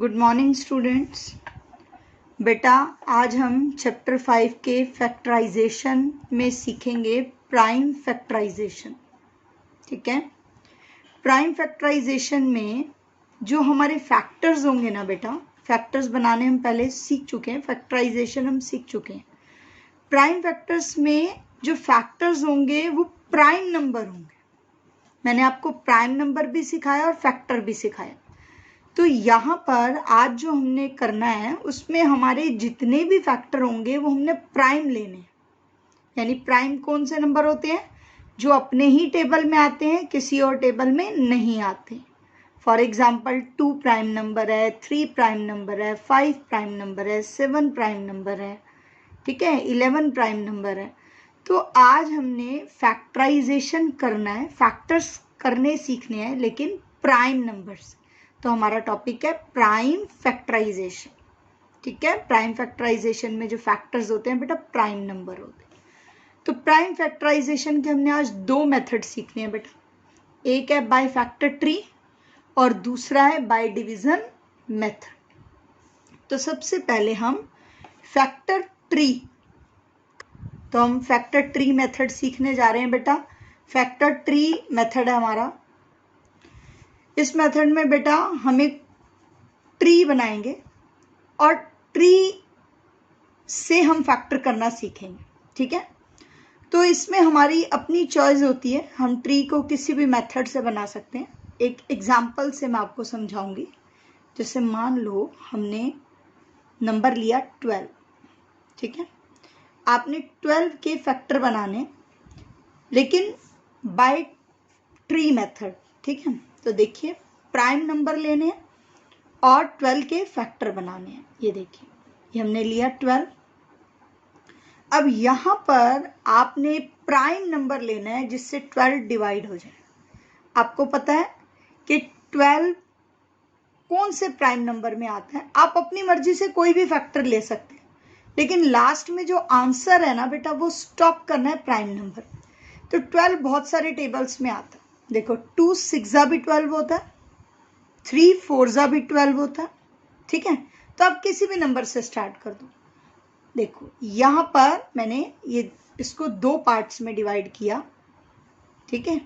Good morning students. बेटा आज हम चैप्टर 5 के फैक्टराइजेशन में सीखेंगे प्राइम फैक्टराइजेशन। ठीक है, प्राइम फैक्टराइजेशन में जो हमारे फैक्टर्स होंगे ना बेटा, फैक्टर्स बनाने हम पहले सीख चुके हैं, फैक्टराइजेशन हम सीख चुके हैं। प्राइम फैक्टर्स में जो फैक्टर्स होंगे वो प्राइम नंबर होंगे। मैंने आपको प्राइम नंबर भी सिखाया और फैक्टर भी सिखाया। तो यहाँ पर आज जो हमने करना है उसमें हमारे जितने भी फैक्टर होंगे वो हमने प्राइम लेने हैं। यानी प्राइम कौन से नंबर होते हैं? जो अपने ही टेबल में आते हैं, किसी और टेबल में नहीं आते। फॉर एग्जाम्पल 2 प्राइम नंबर है, 3 प्राइम नंबर है, 5 प्राइम नंबर है, 7 प्राइम नंबर है, ठीक है, 11 प्राइम नंबर है। तो आज हमने फैक्टराइजेशन करना है, फैक्टर्स करने सीखने हैं लेकिन प्राइम नंबर्स। तो हमारा टॉपिक है प्राइम फैक्टराइजेशन। ठीक है, प्राइम फैक्टराइजेशन में जो फैक्टर्स होते हैं बेटा प्राइम नंबर होते हैं। तो प्राइम फैक्टराइजेशन के हमने आज 2 मेथड सीखने हैं बेटा। एक है बाय फैक्टर ट्री और दूसरा है बाय डिवीजन मेथड। तो सबसे पहले हम फैक्टर ट्री, तो हम फैक्टर ट्री मेथड सीखने जा रहे हैं बेटा। फैक्टर ट्री मेथड है हमारा। इस मेथड में बेटा हम एक ट्री बनाएंगे और ट्री से हम फैक्टर करना सीखेंगे। ठीक है, तो इसमें हमारी अपनी चॉइस होती है, हम ट्री को किसी भी मेथड से बना सकते हैं। एक एग्जाम्पल से मैं आपको समझाऊंगी। जैसे मान लो हमने नंबर लिया 12, ठीक है, आपने 12 के फैक्टर बनाने लेकिन बाय ट्री मेथड। ठीक है, तो देखिए प्राइम नंबर लेने हैं और 12 के फैक्टर बनाने हैं। ये देखिए, ये हमने लिया 12। अब यहाँ पर आपने प्राइम नंबर लेना है जिससे 12 डिवाइड हो जाए। आपको पता है कि 12 कौन से प्राइम नंबर में आता है। आप अपनी मर्जी से कोई भी फैक्टर ले सकते हैं लेकिन लास्ट में जो आंसर है ना बेटा वो स्टॉप करना है प्राइम नंबर। तो 12 बहुत सारे टेबल्स में आता है। देखो 2 6 भी 12 होता है, 3 4 भी 12 होता है। ठीक है, तो आप किसी भी नंबर से स्टार्ट कर दो। देखो यहाँ पर मैंने ये इसको 2 पार्ट्स में डिवाइड किया, ठीक है,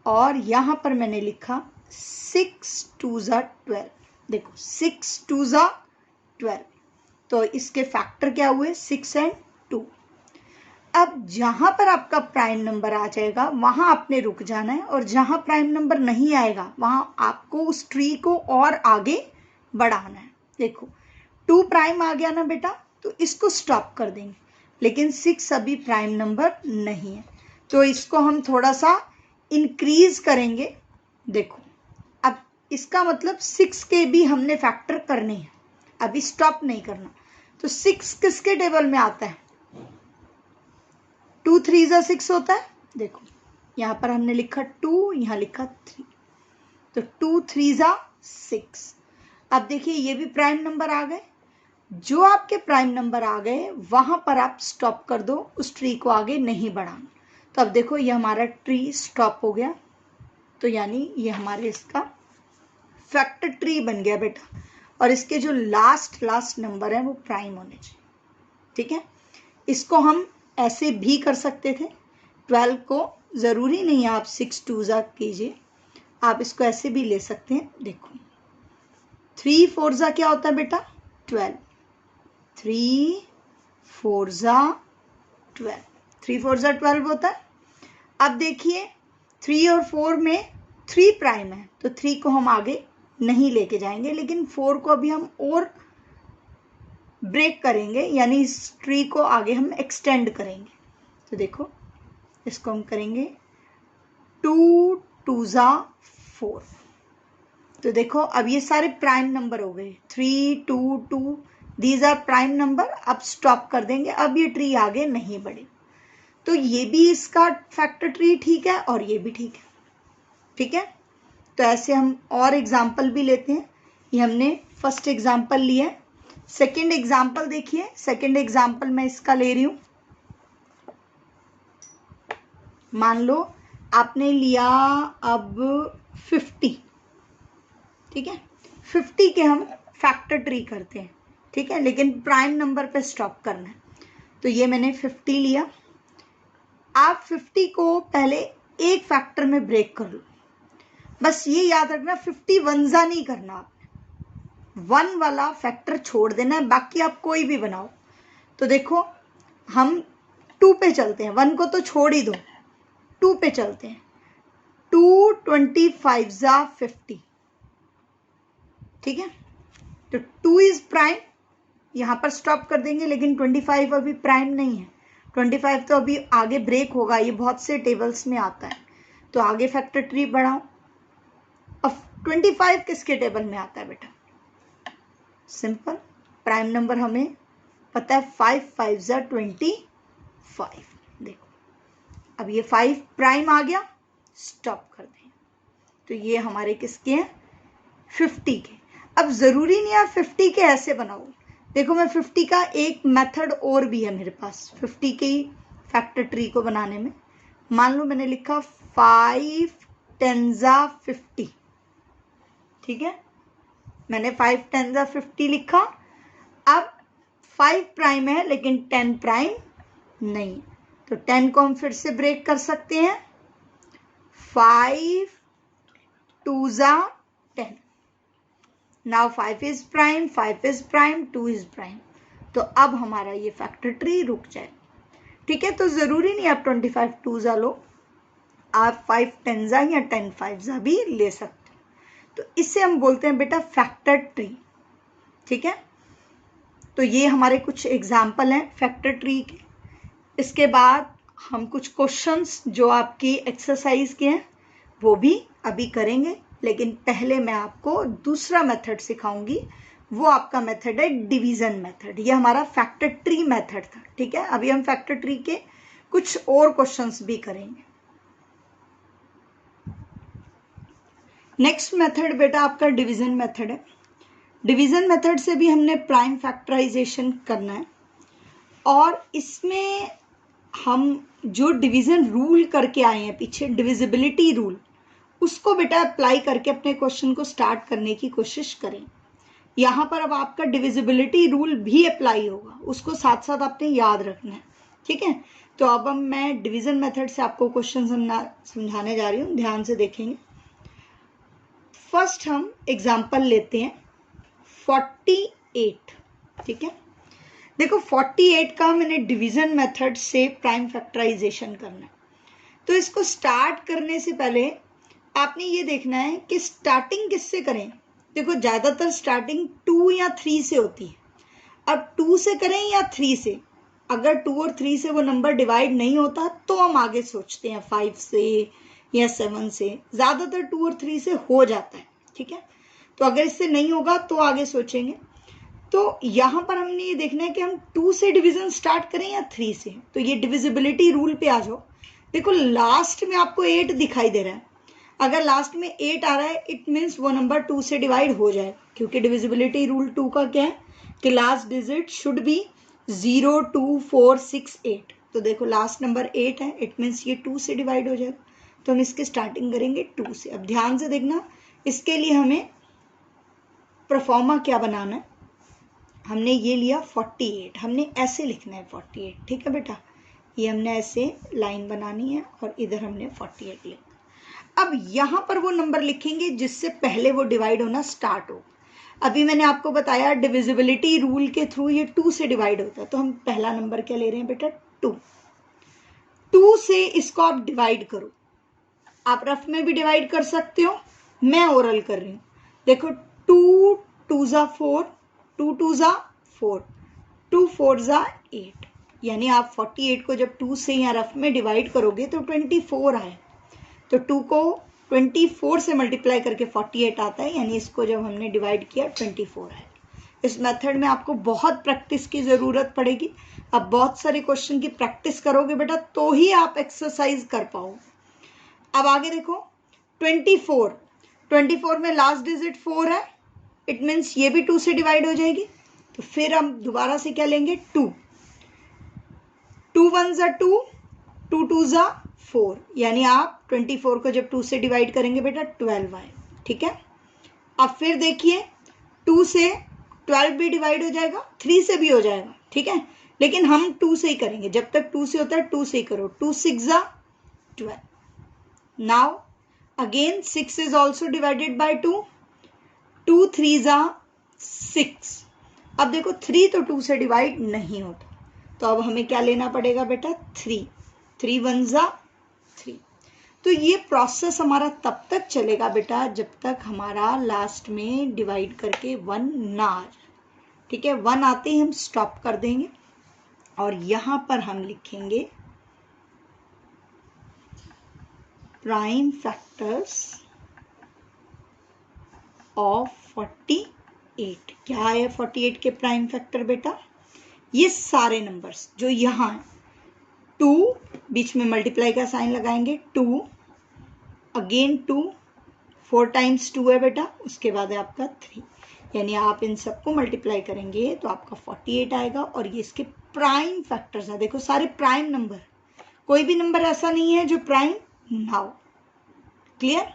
और यहाँ पर मैंने लिखा 6 2 12। देखो 6 2 12, तो इसके फैक्टर क्या हुए? 6 और 2। अब जहाँ पर आपका प्राइम नंबर आ जाएगा वहाँ आपने रुक जाना है और जहाँ प्राइम नंबर नहीं आएगा वहाँ आपको उस ट्री को और आगे बढ़ाना है। देखो 2 प्राइम आ गया ना बेटा, तो इसको स्टॉप कर देंगे, लेकिन 6 अभी प्राइम नंबर नहीं है तो इसको हम थोड़ा सा इंक्रीज करेंगे। देखो अब इसका मतलब 6 के भी हमने फैक्टर करने हैं, अभी स्टॉप नहीं करना। तो 6 किसके टेबल में आता है? 2 3 6 होता है। देखो यहाँ पर हमने लिखा 2, यहाँ लिखा 3, तो 2 3 6। अब देखिए ये भी प्राइम नंबर आ गए। जो आपके प्राइम नंबर आ गए वहां पर आप स्टॉप कर दो, उस ट्री को आगे नहीं बढ़ाना। तो अब देखो ये हमारा ट्री स्टॉप हो गया, तो यानी ये हमारे इसका फैक्टर ट्री बन गया बेटा। और इसके जो लास्ट नंबर है वो प्राइम होने चाहिए। ठीक है, इसको हम ऐसे भी कर सकते थे। 12 को जरूरी नहीं है आप 6 2 कीजिए, आप इसको ऐसे भी ले सकते हैं। देखो 3 4 क्या होता है बेटा? 12। 3 4 12, 3 4 12 होता है। अब देखिए 3 और 4 में 3 प्राइम है तो 3 को हम आगे नहीं लेके जाएंगे, लेकिन 4 को अभी हम और ब्रेक करेंगे, यानी इस ट्री को आगे हम एक्सटेंड करेंगे। तो देखो इसको हम करेंगे 2 2 4। तो देखो अब ये सारे प्राइम नंबर हो गए, 3 2 2, दीज आर प्राइम नंबर। अब स्टॉप कर देंगे, अब ये ट्री आगे नहीं बढ़े। तो ये भी इसका फैक्टर ट्री ठीक है और ये भी ठीक है। ठीक है, तो ऐसे हम और एग्जाम्पल भी लेते हैं। ये हमने फर्स्ट एग्जाम्पल लिया है। सेकेंड एग्जाम्पल देखिए, सेकेंड एग्जाम्पल मैं इसका ले रही हूं। मान लो आपने लिया अब 50, ठीक है, 50 के हम फैक्टर ट्री करते हैं, ठीक है, लेकिन प्राइम नंबर पे स्टॉप करना है। तो ये मैंने 50 लिया। आप 50 को पहले एक फैक्टर में ब्रेक कर लो। बस ये याद रखना 50 वंजा नहीं करना, आपने 1 वाला फैक्टर छोड़ देना है, बाकी आप कोई भी बनाओ। तो देखो हम 2 पे चलते हैं, 1 को तो छोड़ ही दो, 2 पे चलते हैं। 2 25 जा 50, ठीक है। तो 2 इज प्राइम, यहां पर स्टॉप कर देंगे, लेकिन 25 अभी प्राइम नहीं है। 25 तो अभी आगे ब्रेक होगा, ये बहुत से टेबल्स में आता है, तो आगे फैक्टर ट्री बढ़ाओ। अब 25 किसके टेबल में आता है बेटा? सिंपल, प्राइम नंबर हमें पता है, 5 5 जा 25। देखो अब ये 5 प्राइम आ गया, स्टॉप कर दें। तो ये हमारे किसके हैं? 50 के। अब जरूरी नहीं आप 50 के ऐसे बनाओ, देखो मैं 50 का एक मेथड और भी है मेरे पास 50 के फैक्टर ट्री को बनाने में। मान लो मैंने लिखा 5 10 जा 50, ठीक है, मैंने 5 10 जा 50 लिखा। अब 5 प्राइम है लेकिन 10 प्राइम नहीं, तो 10 को हम फिर से ब्रेक कर सकते हैं, 5 2 जा 10। Now 5 is prime, 5 is prime, 2 is prime. तो अब हमारा ये फैक्टर ट्री रुक जाए, ठीक है। तो जरूरी नहीं आप 25 2 जा लो, आप 5 10 जा या 10 5 जा भी ले सकते हो। तो इससे हम बोलते हैं बेटा फैक्टर ट्री, ठीक है। तो ये हमारे कुछ एग्जाम्पल हैं फैक्टर ट्री के। इसके बाद हम कुछ क्वेश्चंस जो आपकी एक्सरसाइज के हैं वो भी अभी करेंगे, लेकिन पहले मैं आपको दूसरा मेथड सिखाऊंगी। वो आपका मेथड है डिवीजन मेथड। ये हमारा फैक्टर ट्री मेथड था, ठीक है। अभी हम फैक्टर ट्री के कुछ और क्वेश्चंस भी करेंगे। नेक्स्ट मेथड बेटा आपका डिवीजन मेथड है। डिवीजन मेथड से भी हमने प्राइम फैक्टराइजेशन करना है, और इसमें हम जो डिवीजन रूल करके आए हैं पीछे, डिविजिबिलिटी रूल, उसको बेटा अप्लाई करके अपने क्वेश्चन को स्टार्ट करने की कोशिश करें। यहाँ पर अब आपका डिविजिबिलिटी रूल भी अप्लाई होगा, उसको साथ साथ आपने याद रखना है, ठीक है। तो अब मैं डिवीजन मेथड से आपको क्वेश्चन समझाने जा रही हूँ, ध्यान से देखेंगे। फर्स्ट हम एग्जाम्पल लेते हैं 48, ठीक है। देखो 48 का मैंने डिवीजन मेथड से प्राइम फैक्टराइजेशन करना है। तो इसको स्टार्ट करने से पहले आपने ये देखना है कि स्टार्टिंग किससे करें। देखो ज़्यादातर स्टार्टिंग 2 या 3 से होती है। अब 2 से करें या 3 से, अगर 2 और 3 से वो नंबर डिवाइड नहीं होता तो हम आगे सोचते हैं 5 से या 7 से। ज़्यादातर 2 और 3 से हो जाता है, ठीक है। तो अगर इससे नहीं होगा तो आगे सोचेंगे। तो यहाँ पर हमने ये देखना है कि हम 2 से डिवीजन स्टार्ट करें या 3 से। तो ये डिविजिबिलिटी रूल पे आ जाओ। देखो लास्ट में आपको 8 दिखाई दे रहा है, अगर लास्ट में 8 आ रहा है इट मीन्स वो नंबर 2 से डिवाइड हो जाए, क्योंकि डिविजिबिलिटी रूल 2 का क्या है कि लास्ट डिजिट शुड बी 0 2 4 6 8। तो देखो लास्ट नंबर 8 है, इट मीन्स ये 2 से डिवाइड हो जाएगा। तो हम इसकी स्टार्टिंग करेंगे 2 से। अब ध्यान से देखना, इसके लिए हमें प्रोफॉर्मा क्या बनाना है। हमने ये लिया 48, हमने ऐसे लिखना है 48, ठीक है बेटा। ये हमने ऐसे लाइन बनानी है और इधर हमने 48 लिखना। अब यहाँ पर वो नंबर लिखेंगे जिससे पहले वो डिवाइड होना स्टार्ट हो। अभी मैंने आपको बताया डिविजिबिलिटी रूल के थ्रू ये 2 से डिवाइड होता है। तो हम पहला नंबर क्या ले रहे हैं बेटा 2। 2 से इसको आप डिवाइड करो, आप रफ में भी डिवाइड कर सकते हो, मैं ओरल कर रही हूँ। देखो 2 2 जा 4, 2 2 जा 4, 2 4 जा 8, यानी आप 48 को जब 2 से या रफ में डिवाइड करोगे तो 24 आए। तो 2 को 24 से मल्टीप्लाई करके 48 आता है, यानी इसको जब हमने डिवाइड किया 24 है। इस मेथड में आपको बहुत प्रैक्टिस की ज़रूरत पड़ेगी। अब बहुत सारे क्वेश्चन की प्रैक्टिस करोगे बेटा तो ही आप एक्सरसाइज कर पाओ। अब आगे देखो 24 में लास्ट डिजिट 4 है, इट मीन्स ये भी 2 से डिवाइड हो जाएगी। तो फिर हम दोबारा से क्या लेंगे 2 1 जा 2, 2 2 जा 4, यानी आप 24 को जब 2 से डिवाइड करेंगे बेटा 12 आए, ठीक है। अब फिर देखिए 2 से 12 भी डिवाइड हो जाएगा, 3 से भी हो जाएगा, ठीक है, लेकिन हम 2 से ही करेंगे। जब तक 2 से होता है 2 से ही करो। 2 6 जा 12। Now again 6 is also divided by 2। 2 3 जा 6। अब देखो 3 तो 2 से डिवाइड नहीं होता, तो अब हमें क्या लेना पड़ेगा बेटा, 3। 3 1 जा 3। तो ये प्रोसेस हमारा तब तक चलेगा बेटा जब तक हमारा लास्ट में डिवाइड करके 1 ना आ जाए, ठीक है। 1 आते ही हम स्टॉप कर देंगे और यहां पर हम लिखेंगे प्राइम फैक्टर्स ऑफ 48। क्या है 48 के प्राइम फैक्टर बेटा, ये सारे नंबर्स जो यहाँ है, 2 बीच में मल्टीप्लाई का साइन लगाएंगे, 2 अगेन 2, 4 टाइम्स 2 है बेटा, उसके बाद है आपका 3, यानी आप इन सबको मल्टीप्लाई करेंगे तो आपका 48 आएगा। और ये इसके प्राइम फैक्टर्स हैं, देखो सारे प्राइम नंबर, कोई भी नंबर ऐसा नहीं है जो प्राइम ना हो। क्लियर।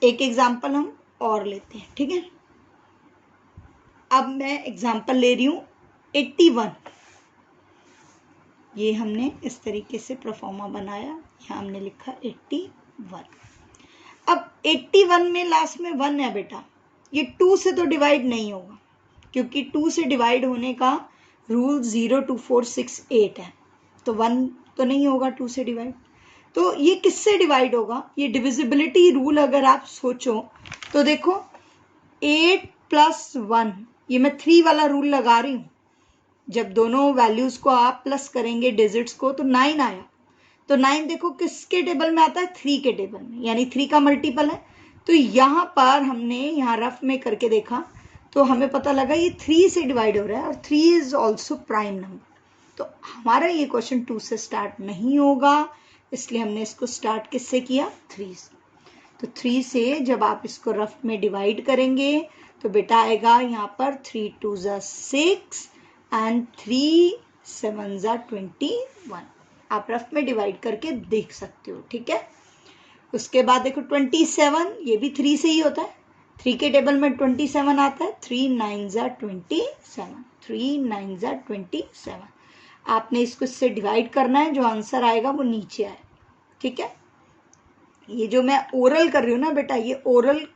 एक एग्जाम्पल हम और लेते हैं, ठीक है। अब मैं एग्जाम्पल ले रही हूं 81। ये हमने इस तरीके से प्रोफॉर्मा बनाया, यहाँ हमने लिखा 81। अब 81 में लास्ट में 1 है बेटा, ये 2 से तो डिवाइड नहीं होगा, क्योंकि 2 से डिवाइड होने का रूल 0 2 4 6 8 है, तो 1 तो नहीं होगा 2 से डिवाइड। तो ये किससे डिवाइड होगा, ये डिविजिबिलिटी रूल अगर आप सोचो तो देखो 8 + 1, ये मैं 3 वाला रूल लगा रही हूँ। जब दोनों वैल्यूज को आप प्लस करेंगे डिजिट्स को तो 9 आया, तो 9 देखो किसके टेबल में आता है, 3 के टेबल में, यानी 3 का मल्टीपल है। तो यहाँ पर हमने यहाँ रफ में करके देखा तो हमें पता लगा ये 3 से डिवाइड हो रहा है और 3 इज ऑल्सो प्राइम नंबर। तो हमारा ये क्वेश्चन 2 से स्टार्ट नहीं होगा, इसलिए हमने इसको स्टार्ट किससे किया, 3 से। तो 3 से जब आप इसको रफ में डिवाइड करेंगे तो बेटा आएगा यहाँ पर 3 2 जा 6 एंड 3 7 जा 21। आप रफ में डिवाइड करके देख सकते हो, ठीक है। उसके बाद देखो 27, ये भी 3 से ही होता है, 3 के टेबल में 27 आता है, 3 9 जा 27, 3 9 जा 27। आपने इसको इससे डिवाइड करना है, जो आंसर आएगा वो नीचे आए, ठीक है। ये जो मैं ओरल कर रही हूँ ना बेटा, ये ओरल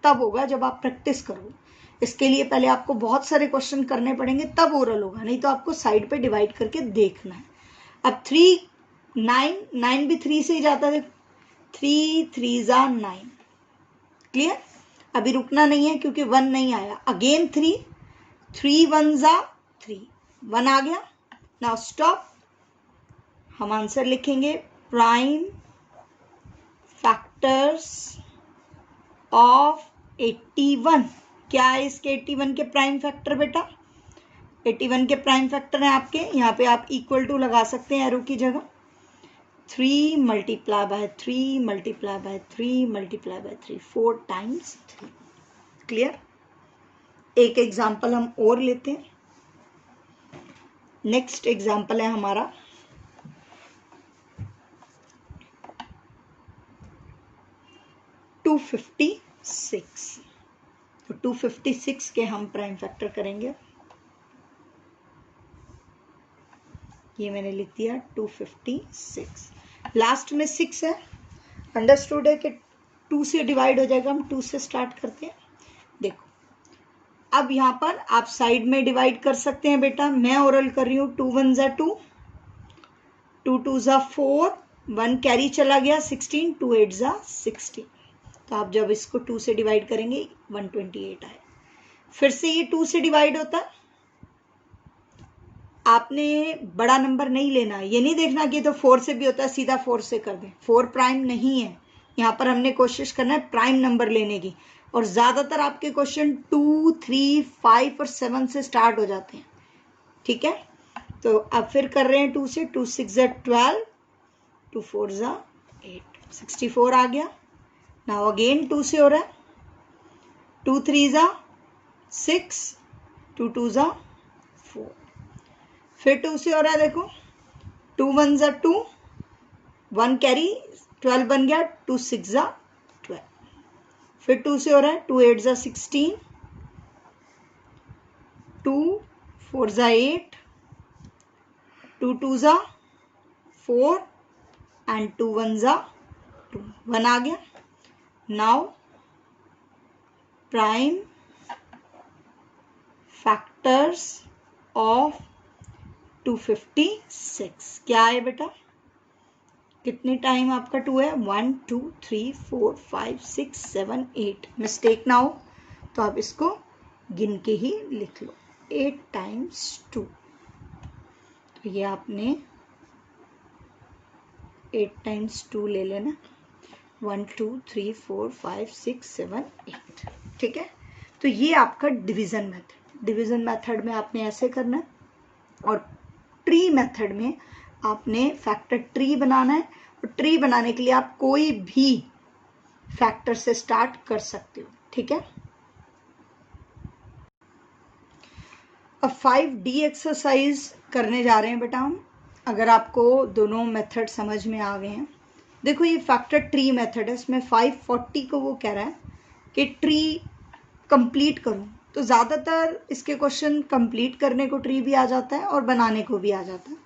तब होगा जब आप प्रैक्टिस करो। इसके लिए पहले आपको बहुत सारे क्वेश्चन करने पड़ेंगे तब ओरल होगा, नहीं तो आपको साइड पे डिवाइड करके देखना है। अब 3 9 भी 3 से ही जाता है, 3 3 जा 9। क्लियर। अभी रुकना नहीं है क्योंकि 1 नहीं आया, अगेन 3 3 1 जा 3, 1 आ गया। नाउ स्टॉप, हम आंसर लिखेंगे प्राइम फैक्टर्स ऑफ 81। क्या है इसके 81 के प्राइम फैक्टर बेटा, 81 के प्राइम फैक्टर हैं आपके, यहाँ पे आप इक्वल टू लगा सकते हैं एरो की जगह, 3 multiply by 3 multiply by 3 multiply by 3, 4 times 3। Clear. एक एग्जाम्पल हम और लेते हैं। नेक्स्ट एग्जाम्पल है हमारा 256। तो 256 के हम प्राइम फैक्टर करेंगे, ये मैंने लिख दिया 256, लास्ट में 6 है, अंडरस्टूड है कि 2 से डिवाइड हो जाएगा। हम 2 से स्टार्ट करते हैं। देखो अब यहाँ पर आप साइड में डिवाइड कर सकते हैं बेटा, मैं ओरल कर रही हूँ, 2 1 जा 2, 2 2 जा 4, 1 कैरी चला गया 16, 2 8 जा 16। तो आप जब इसको 2 से डिवाइड करेंगे 128 आए। फिर से ये 2 से डिवाइड होता है, आपने बड़ा नंबर नहीं लेना, ये नहीं देखना कि तो 4 से भी होता है सीधा 4 से कर दें, 4 प्राइम नहीं है। यहाँ पर हमने कोशिश करना है प्राइम नंबर लेने की, और ज़्यादातर आपके क्वेश्चन 2 3 5 और 7 से स्टार्ट हो जाते हैं, ठीक है। तो अब फिर कर रहे हैं 2 से, 2 6 जा 12, 2 4 जा 8, 64 आ गया। नाउ अगेन 2 से हो रहा है, 2 3 जा 6, 2 2 जा 4, फिर 2 से हो रहा है, देखो 2 1 जा 2, 1 कैरी 12 बन गया, 2 6 जा 12। फिर 2 से हो रहा है, 2 8 जा 16, 4 ज़ा 8, 2 2 ज़ा 4 एंड 2 1 ज़ा 2, 1 आ गया। नाउ प्राइम फैक्टर्स ऑफ 256 क्या है बेटा? कितने टाइम आपका 2 है? 1 2 3 4 5 6 7 8। मिस्टेक ना हो तो आप इसको गिन के ही लिख लो, 8 टाइम्स 2। तो ये आपने 8 टाइम्स 2 ले लेना, 1 2 3 4 5 6 7 8। ठीक है, तो ये आपका डिवीजन मेथड। डिवीजन मेथड में आपने ऐसे करना है, और ट्री मेथड में आपने फैक्टर ट्री बनाना है। और ट्री बनाने के लिए आप कोई भी फैक्टर से स्टार्ट कर सकते हो। ठीक है, अब 5D एक्सरसाइज करने जा रहे हैं बेटा हम। अगर आपको दोनों मेथड समझ में आ गए हैं, देखो ये फैक्टर ट्री मेथड है, इसमें 540 को वो कह रहा है कि ट्री कंप्लीट करो। तो ज़्यादातर इसके क्वेश्चन कंप्लीट करने को ट्री भी आ जाता है और बनाने को भी आ जाता है।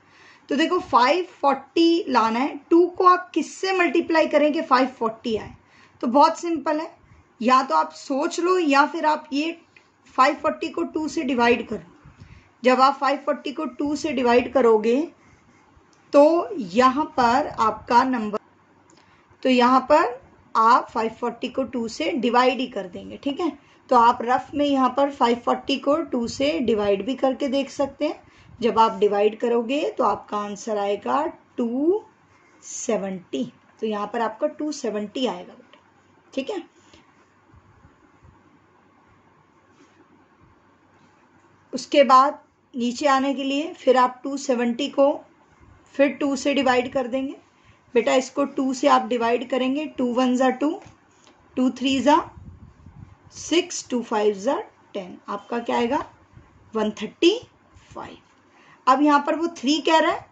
तो देखो 540 लाना है, 2 को आप किससे मल्टीप्लाई करें कि 540 आए? तो बहुत सिंपल है, या तो आप सोच लो या फिर आप ये 540 को 2 से डिवाइड करो। जब आप 540 को 2 से डिवाइड करोगे तो यहाँ पर आपका नंबर, तो यहाँ पर आप 540 को 2 से डिवाइड ही कर देंगे। ठीक है, तो आप रफ में यहाँ पर 540 को 2 से डिवाइड भी करके देख सकते हैं। जब आप डिवाइड करोगे तो आपका आंसर आएगा 270। तो यहाँ पर आपका 270 आएगा बेटा। ठीक है, उसके बाद नीचे आने के लिए फिर आप 270 को फिर 2 से डिवाइड कर देंगे। बेटा इसको 2 से आप डिवाइड करेंगे, 2 1 ज़ा 2, 2 3 ज़ा 6, 2 5 ज़ा 10, आपका क्या आएगा? 135। अब यहाँ पर वो 3 कह रहा है,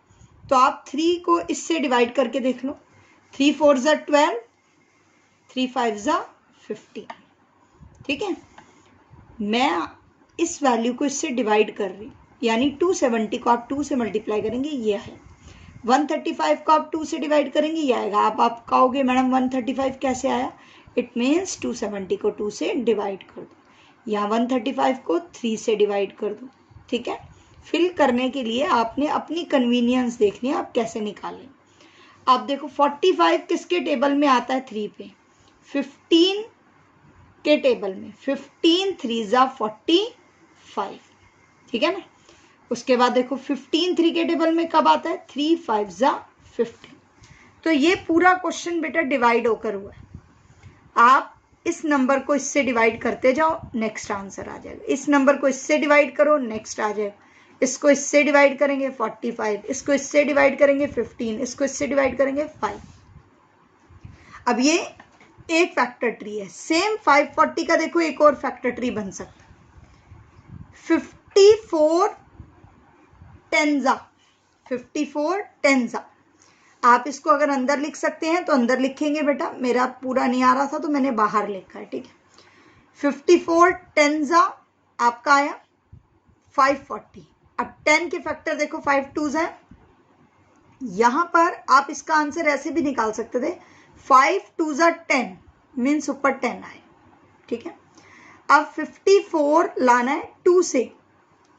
तो आप 3 को इससे डिवाइड करके देख लो, 3 4 ज़ा 12, 3 5 ज़ा 15। ठीक है, मैं इस वैल्यू को इससे डिवाइड कर रही, यानी 270 को आप 2 से मल्टीप्लाई करेंगे, ये है। 135 को आप 2 से डिवाइड करेंगे, ये आएगा। आप कहोगे मैडम 135 कैसे आया? इट मीन्स 270 को 2 से डिवाइड कर दो, या 135 को 3 से डिवाइड कर दो। ठीक है, फिल करने के लिए आपने अपनी कन्वीनियंस देखनी है, आप कैसे निकालें। आप देखो 45 किसके टेबल में आता है? 3 पे। 15 के टेबल में, 15 3 ज़ा 45। ठीक है ना, उसके बाद देखो 15 3 के टेबल में कब आता है? 3 5 ज़ा 15। तो ये पूरा क्वेश्चन बेटा डिवाइड होकर हुआ है। आप इस नंबर को इससे डिवाइड करते जाओ, नेक्स्ट आंसर आ जाएगा। इस नंबर को इससे डिवाइड करो, नेक्स्ट आ जाएगा। इसको इससे डिवाइड करेंगे 45, इसको इससे डिवाइड करेंगे 15, इसको इससे डिवाइड करेंगे 5। अब ये एक फैक्टर ट्री है। सेम 540 का देखो एक और फैक्टर ट्री बन सकता है। 54 10 ज़ा, 54 10 ज़ा। आप इसको अगर अंदर लिख सकते हैं तो अंदर लिखेंगे बेटा, मेरा पूरा नहीं आ रहा था तो मैंने बाहर लिखा है। ठीक है, 54 10 ज़ा आपका आया 540। अब 10 के फैक्टर देखो, 5 2 है। यहां पर आप इसका आंसर ऐसे भी निकाल सकते थे, 5 2 ज़ा 10 मीन्स ऊपर 10 आए। ठीक है, अब 54 लाना है 2 से।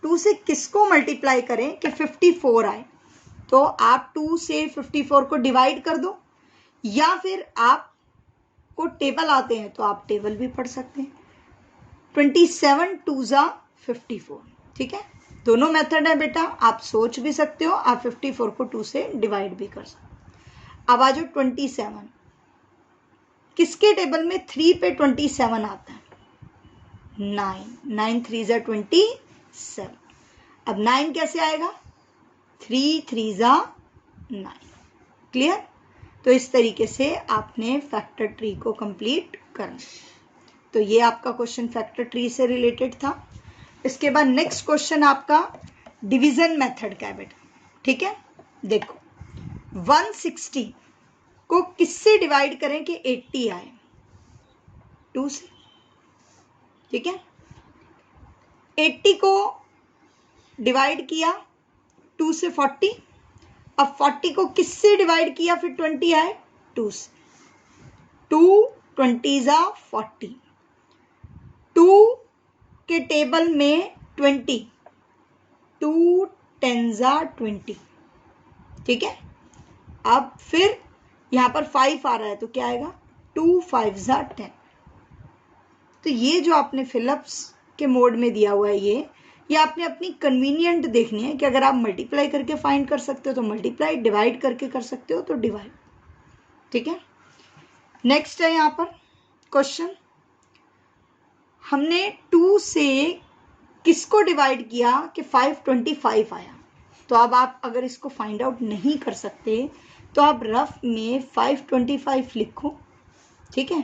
2 से किसको मल्टीप्लाई करें कि 54 आए? तो आप 2 से 54 को डिवाइड कर दो, या फिर आपको टेबल आते हैं तो आप टेबल भी पढ़ सकते हैं। 27 2 ज़ा 54। ठीक है, दोनों मेथड है बेटा, आप सोच भी सकते हो, आप 54 को 2 से डिवाइड भी कर सकते हो। अब आ जाओ 27, किसके टेबल में? 3 पे 27 आता है, 9 9 3 ज़ा 27। अब 9 कैसे आएगा? 3 3 ज़ा 9। क्लियर? तो इस तरीके से आपने फैक्टर ट्री को कंप्लीट करना। तो ये आपका क्वेश्चन फैक्टर ट्री से रिलेटेड था। इसके बाद नेक्स्ट क्वेश्चन आपका डिवीजन मेथड का है बेटा। ठीक है, देखो 160 को किससे डिवाइड करें कि 80 आए? 2 से। ठीक है, 80 को डिवाइड किया 2 से 40, अब 40 को किससे डिवाइड किया फिर 20 आए 2 से, 2 20 40, 2 के टेबल में 20, 2 10 20, ठीक है। अब फिर यहाँ पर 5 आ रहा है तो क्या आएगा 2 5 10। तो ये जो आपने फिलिप्स के मोड में दिया हुआ है ये आपने अपनी कन्वीनियंट देखनी है कि अगर आप मल्टीप्लाई करके फाइंड कर सकते हो तो मल्टीप्लाई, डिवाइड करके कर सकते हो तो डिवाइड, ठीक है। नेक्स्ट है यहाँ पर क्वेश्चन, हमने 2 से किसको डिवाइड किया कि 525 आया। तो अब आप अगर इसको फाइंड आउट नहीं कर सकते तो आप रफ में 525 लिखो, ठीक है,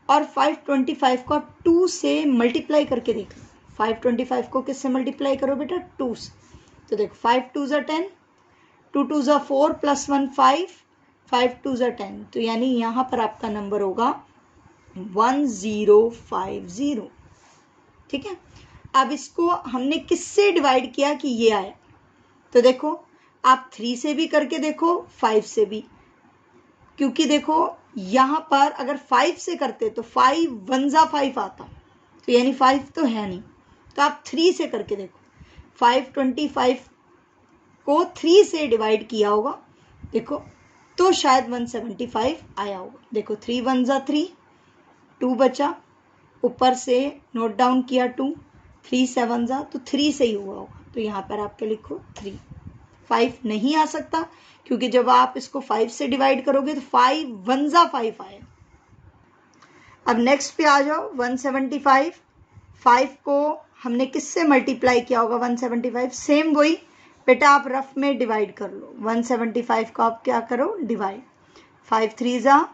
और 525 को आप 2 से मल्टीप्लाई करके देख लो। 525 को किससे मल्टीप्लाई करो बेटा 2 से, तो देखो 5 2 10, 2 2 4 प्लस 1 5, 5 2 10, तो यानी यहाँ पर आपका नंबर होगा 1050, ठीक है। अब इसको हमने किससे डिवाइड किया कि ये आया, तो देखो आप 3 से भी करके देखो 5 से भी, क्योंकि देखो यहाँ पर अगर 5 से करते तो 5 1 5 आता, तो यानी 5 तो है नहीं, तो आप 3 से करके देखो। 525 को 3 से डिवाइड किया होगा देखो तो शायद 175 आया होगा। देखो 3 1 3, 2 बचा, ऊपर से नोट डाउन किया 2, 3 7 तो 3 से ही हुआ होगा, तो यहाँ पर आपके लिखो 3। 5 नहीं आ सकता क्योंकि जब आप इसको 5 से डिवाइड करोगे तो 5 1 5 आए। अब नेक्स्ट पे आ जाओ 175, 5 को हमने किससे मल्टीप्लाई किया होगा 175, सेम वही बेटा आप रफ में डिवाइड कर लो। 175 को आप क्या करो डिवाइड, 5 3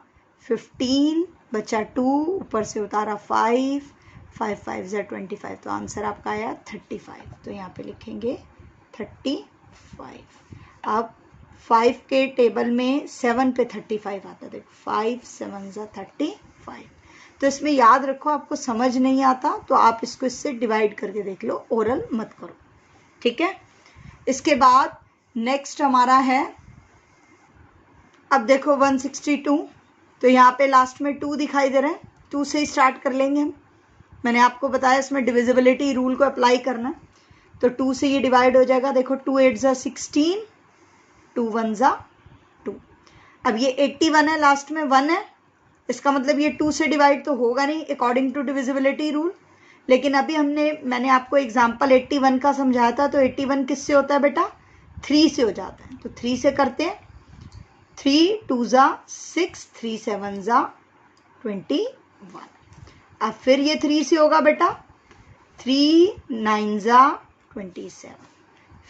15, बचा 2, ऊपर से उतारा 5, 5 5 25, तो आंसर आपका आया 35, तो यहाँ पे लिखेंगे 35। अब 5 के टेबल में 7 पे 35 आता है, देखो 5 7 35। तो इसमें याद रखो आपको समझ नहीं आता तो आप इसको इससे डिवाइड करके देख लो, ओरल मत करो, ठीक है। इसके बाद नेक्स्ट हमारा है, अब देखो 162, तो यहाँ पे लास्ट में 2 दिखाई दे रहा है, 2 से ही स्टार्ट कर लेंगे हम। मैंने आपको बताया इसमें डिविजिबिलिटी रूल को अप्लाई करना, तो 2 से ये डिवाइड हो जाएगा। देखो 2 8 16, 2 1 2। अब ये 81 है, लास्ट में 1 है, इसका मतलब ये 2 से डिवाइड तो होगा नहीं अकॉर्डिंग टू डिविजिबिलिटी रूल। लेकिन अभी मैंने आपको एग्जाम्पल 81 का समझाया था, तो 81 किससे होता है बेटा 3 से हो जाता है, तो 3 से करते हैं। 3 2 6, 3 7 21। अब फिर ये 3 से होगा बेटा, 3 9 27,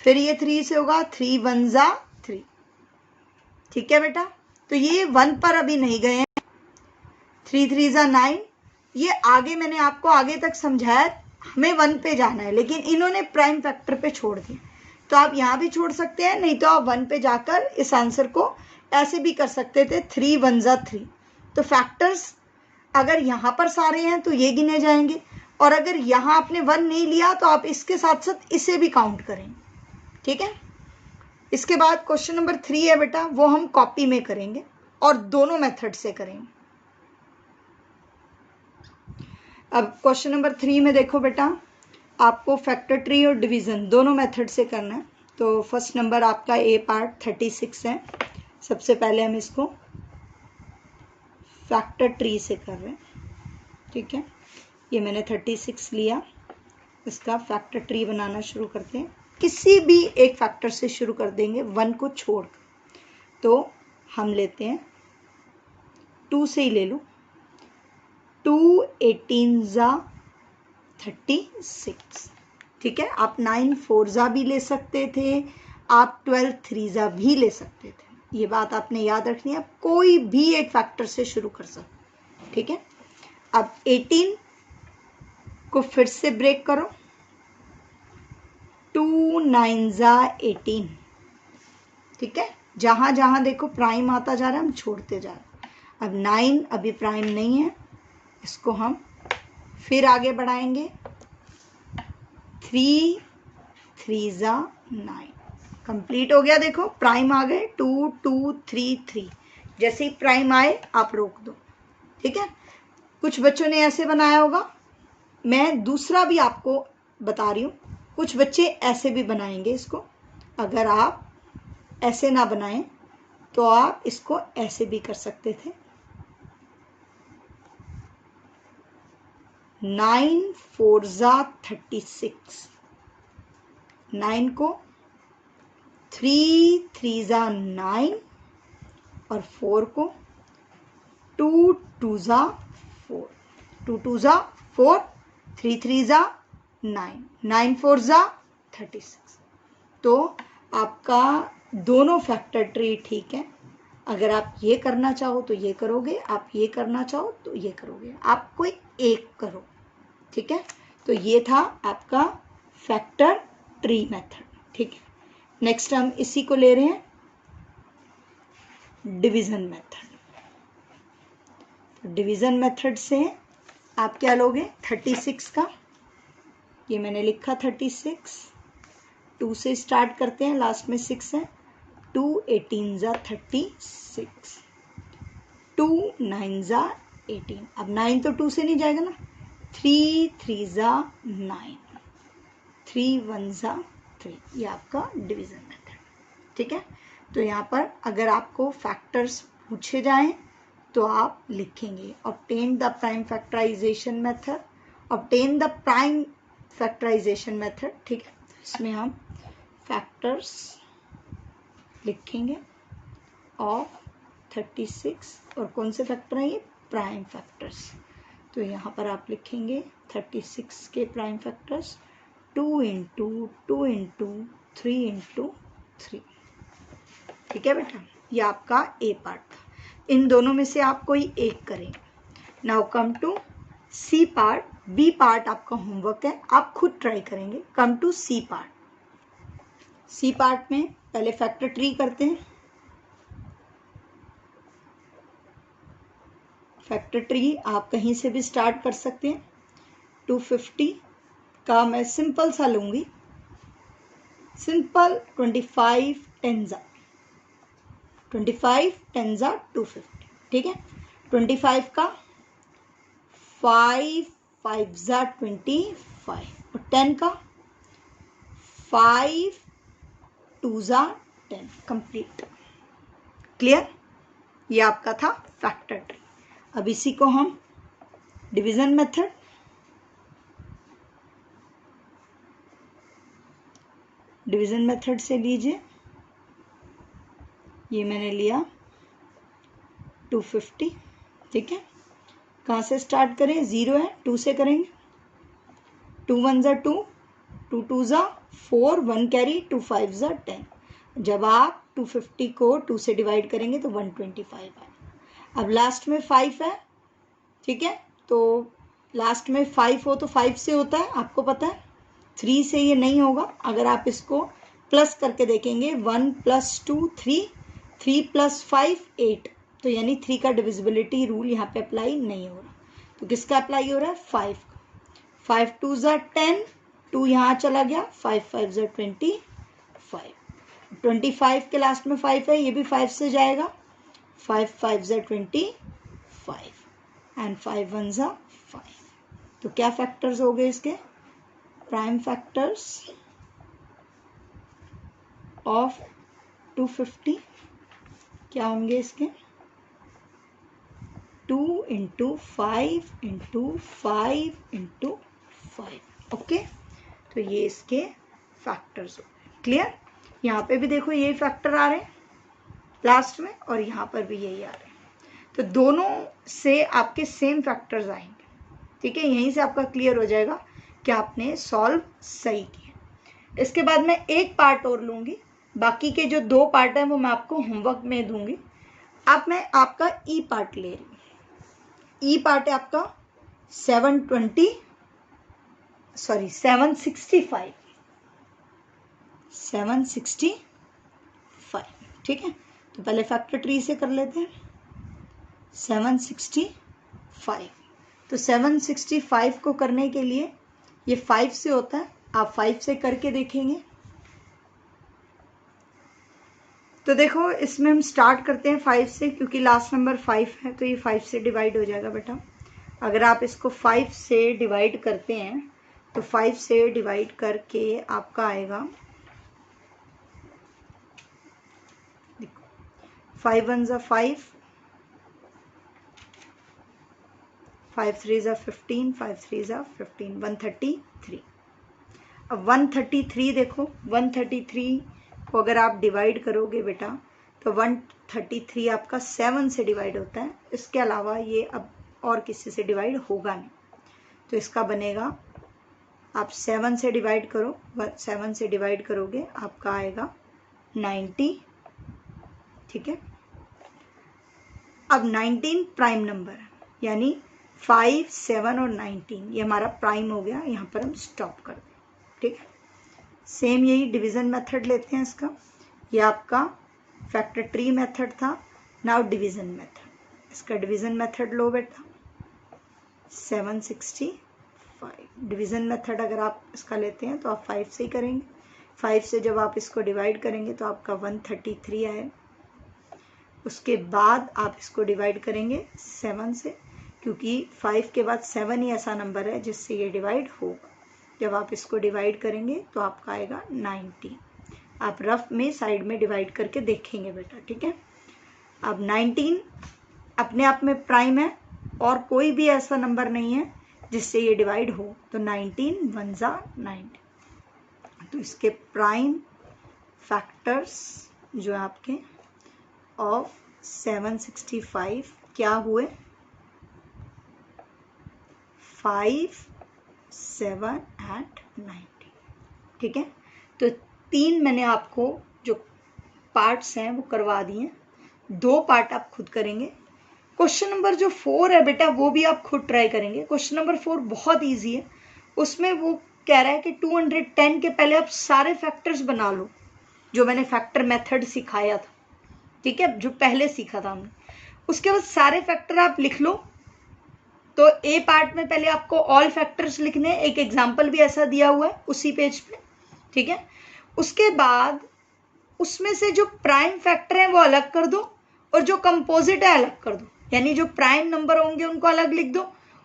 फिर ये 3 से होगा, 3 1 3, ठीक है बेटा। तो ये 1 पर अभी नहीं गए हैं, 3 3 9, ये आगे मैंने आपको आगे तक समझाया, हमें 1 पे जाना है, लेकिन इन्होंने प्राइम फैक्टर पे छोड़ दिया। तो आप यहाँ भी छोड़ सकते हैं, नहीं तो आप 1 पे जाकर इस आंसर को ऐसे भी कर सकते थे, 3 1 3। तो फैक्टर्स अगर यहाँ पर सारे हैं तो ये गिने जाएंगे, और अगर यहाँ आपने 1 नहीं लिया तो आप इसके साथ साथ इसे भी काउंट करेंगे, ठीक है। इसके बाद क्वेश्चन नंबर 3 है बेटा, वो हम कॉपी में करेंगे और दोनों मेथड से करेंगे। अब क्वेश्चन नंबर 3 में देखो बेटा, आपको फैक्टर ट्री और डिवीज़न दोनों मेथड से करना है। तो फर्स्ट नंबर आपका ए पार्ट 36 है, सबसे पहले हम इसको फैक्टर ट्री से कर रहे हैं, ठीक है। ये मैंने 36 लिया, इसका फैक्टर ट्री बनाना शुरू करते हैं। किसी भी एक फैक्टर से शुरू कर देंगे 1 को छोड़कर। तो हम लेते हैं 2 से ही ले लो, 2 18 36, ठीक है। आप 9 4 भी ले सकते थे, आप 12 3 भी ले सकते थे, ये बात आपने याद रखनी है। कोई भी एक फैक्टर से शुरू कर सकते, ठीक है। अब 18 को फिर से ब्रेक करो, 2 9 18, ठीक है। जहां जहां देखो प्राइम आता जा रहा है हम छोड़ते जा रहे हैं। अब 9 अभी प्राइम नहीं है, इसको हम फिर आगे बढ़ाएंगे, 3 3 ज़ा 9। कंप्लीट हो गया। देखो प्राइम आ गए 2 2 3 3। जैसे ही प्राइम आए आप रोक दो। ठीक है, कुछ बच्चों ने ऐसे बनाया होगा, मैं दूसरा भी आपको बता रही हूँ। कुछ बच्चे ऐसे भी बनाएंगे इसको। अगर आप ऐसे ना बनाएं तो आप इसको ऐसे भी कर सकते थे। 9 4 ज़ा 36। 9 को 3 3 ज़ा 9 और 4 को 2 2 ज़ा 4। 2 2 ज़ा 4, 3 3 ज़ा 9, 9 4 ज़ा 36। तो आपका दोनों फैक्टर ट्री ठीक है। अगर आप ये करना चाहो तो ये करोगे, आप ये करना चाहो तो ये करोगे, आप कोई एक करो। ठीक है, तो ये था आपका फैक्टर ट्री मेथड। ठीक है, नेक्स्ट हम इसी को ले रहे हैं डिवीजन मेथड। डिवीजन मेथड से आप क्या लोगे, 36 का, ये मैंने लिखा 36, 2 से स्टार्ट करते हैं, लास्ट में 6 है। 2 18 ज़ा 36, 2 9 ज़ा 18। अब 9 तो 2 से नहीं जाएगा ना। 3 3 ज़ा 9, 3 1 ज़ा 3। ये आपका डिवीजन मेथड। ठीक है, तो यहाँ पर अगर आपको फैक्टर्स पूछे जाएं तो आप लिखेंगे obtain the prime factorization method, obtain the prime factorization method. ठीक है, इसमें हम फैक्टर्स लिखेंगे ऑफ 36। और कौन से फैक्टर हैं ये, प्राइम फैक्टर्स। तो यहाँ पर आप लिखेंगे 36 के prime factors 2 into 2 into 3 into 3। ठीक है बेटा, ये आपका ए पार्ट था। इन दोनों में से आप कोई एक करेंगे। Now come to C part. B part आपका होमवर्क है, आप खुद ट्राई करेंगे। Come to C part. C part में पहले फैक्टर ट्री करते हैं। फैक्टर ट्री आप कहीं से भी स्टार्ट कर सकते हैं। 250 का मैं सिंपल सा लूंगी, सिंपल 25 10 ज़ा 25 10 ज़ा 250। ठीक है, 25 का 5 5 ज़ा 25 और 10 का 5 2 ज़ा 10। Complete, clear. ये आपका था फैक्टर ट्री। अब इसी को हम डिवीजन मेथड, डिवीजन मेथड से लीजिए। ये मैंने लिया 250। ठीक है, कहाँ से स्टार्ट करें, 0 है, 2 से करेंगे। 2 1 ज़ा 2, 2 2 ज़ा 4, 1 कैरी, 2 5 ज़ा 10। जब आप 250 को 2 से डिवाइड करेंगे तो 125 आएगा। अब लास्ट में 5 है। ठीक है, तो लास्ट में 5 हो तो 5 से होता है, आपको पता है। 3 से ये नहीं होगा। अगर आप इसको प्लस करके देखेंगे, 1 + 2 3, 3 + 5 8, तो यानी 3 का डिविजिबिलिटी रूल यहाँ पे अप्लाई नहीं हो रहा। तो किसका अप्लाई हो रहा है, 5 का। 5 2 ज़ा 10, 2 यहाँ चला गया, 5 5 ज़ा 25। 25 के लास्ट में 5 है, ये भी 5 से जाएगा। 5 5 ज़ा 25 एंड 5 1 ज़ा 5। तो क्या फैक्टर्स हो गए इसके, प्राइम फैक्टर्स ऑफ 250 क्या होंगे इसके, 2 इंटू 5 इंटू 5 इंटू 5। ओके, तो ये इसके फैक्टर्स हो गए। क्लियर। यहाँ पे भी देखो यही फैक्टर आ रहे हैं लास्ट में, और यहाँ पर भी यही आ रहे हैं। तो दोनों से आपके सेम फैक्टर्स आएंगे। ठीक है, यहीं से आपका क्लियर हो जाएगा कि आपने सॉल्व सही किया। इसके बाद मैं एक पार्ट और लूँगी, बाकी के जो 2 पार्ट हैं वो मैं आपको होमवर्क में दूंगी। अब मैं आपका ई पार्ट ले रही हूँ। ई पार्ट है आपका 765। ठीक है, तो पहले फैक्टर ट्री से कर लेते हैं। 765, तो 765 को करने के लिए ये 5 से होता है, आप 5 से करके देखेंगे। तो देखो इसमें हम स्टार्ट करते हैं 5 से, क्योंकि लास्ट नंबर 5 है तो ये 5 से डिवाइड हो जाएगा बेटा। अगर आप इसको 5 से डिवाइड करते हैं तो 5 से डिवाइड करके आपका आएगा, देखो 5 1 ज़ा 5, 5 3 ज़ा 15, 5 3 ज़ा 15, 133। अब 133 देखो, 133 को अगर आप डिवाइड करोगे बेटा तो 133 आपका 7 से डिवाइड होता है, इसके अलावा ये अब और किसी से डिवाइड होगा नहीं। तो इसका बनेगा, आप 7 से डिवाइड करो, 7 से डिवाइड करोगे आपका आएगा 90, ठीक है। अब 19 प्राइम नंबर है, यानी 5 7 और 19 ये हमारा प्राइम हो गया, यहाँ पर हम स्टॉप कर दें, ठीक है। सेम यही डिवीज़न मेथड लेते हैं इसका, ये आपका फैक्टर ट्री मेथड था, नाउ डिवीज़न मेथड। इसका डिवीज़न मेथड लो बेटा, 765। डिवीज़न मेथड अगर आप इसका लेते हैं तो आप 5 से ही करेंगे, 5 से जब आप इसको डिवाइड करेंगे तो आपका 133 आए। उसके बाद आप इसको डिवाइड करेंगे 7 से, क्योंकि 5 के बाद 7 ही ऐसा नंबर है जिससे ये डिवाइड होगा। जब आप इसको डिवाइड करेंगे तो आपका आएगा 90। आप रफ में साइड में डिवाइड करके देखेंगे बेटा, ठीक है। अब 19 अपने आप में प्राइम है और कोई भी ऐसा नंबर नहीं है जिससे ये डिवाइड हो, तो 19 1 ज़ा 90। तो इसके प्राइम फैक्टर्स जो है आपके ऑफ 765 क्या हुए, 5 7 एंड 90, ठीक है। तो 3 मैंने आपको जो पार्ट्स हैं वो करवा दिए, 2 पार्ट आप खुद करेंगे। क्वेश्चन नंबर जो 4 है बेटा वो भी आप खुद ट्राई करेंगे। क्वेश्चन नंबर 4 बहुत इजी है, उसमें वो कह रहा है कि 210 के पहले आप सारे फैक्टर्स बना लो जो मैंने फैक्टर मेथड सिखाया था, ठीक है, जो पहले सीखा था हमने। उसके बाद सारे फैक्टर आप लिख लो। तो ए पार्ट में पहले आपको ऑल फैक्टर्स लिखने, एक एग्जाम्पल भी ऐसा दिया हुआ है उसी पेज पे, ठीक है। उसके बाद उसमें से जो प्राइम फैक्टर है वो अलग कर दो और जो कंपोजिट है अलग कर दो, यानी जो प्राइम नंबर होंगे उनको अलग लिख दो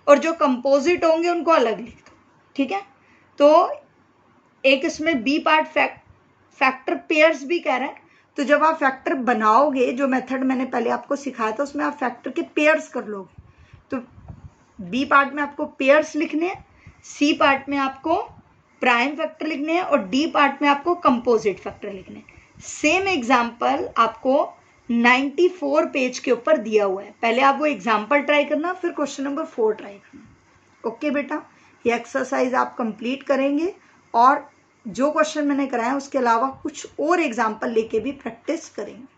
और जो कंपोजिट होंगे उनको अलग लिख दो, ठीक है। तो एक इसमें बी पार्ट फैक्टर पेयर्स भी कह रहा है, तो जब आप फैक्टर बनाओगे, जो मेथड मैंने पहले आपको सिखाया था उसमें आप फैक्टर के पेयर्स कर लोगे। तो बी पार्ट में आपको पेयर्स लिखने हैं, सी पार्ट में आपको प्राइम फैक्टर लिखने हैं और डी पार्ट में आपको कंपोजिट फैक्टर लिखने हैं। सेम एग्जाम्पल आपको 94 पेज के ऊपर दिया हुआ है, पहले आप वो एग्जाम्पल ट्राई करना, फिर क्वेश्चन नंबर 4 ट्राई करना। ओके बेटा, ये एक्सरसाइज आप कंप्लीट करेंगे और जो क्वेश्चन मैंने कराया उसके अलावा कुछ और एग्जाम्पल लेके भी प्रैक्टिस करेंगे।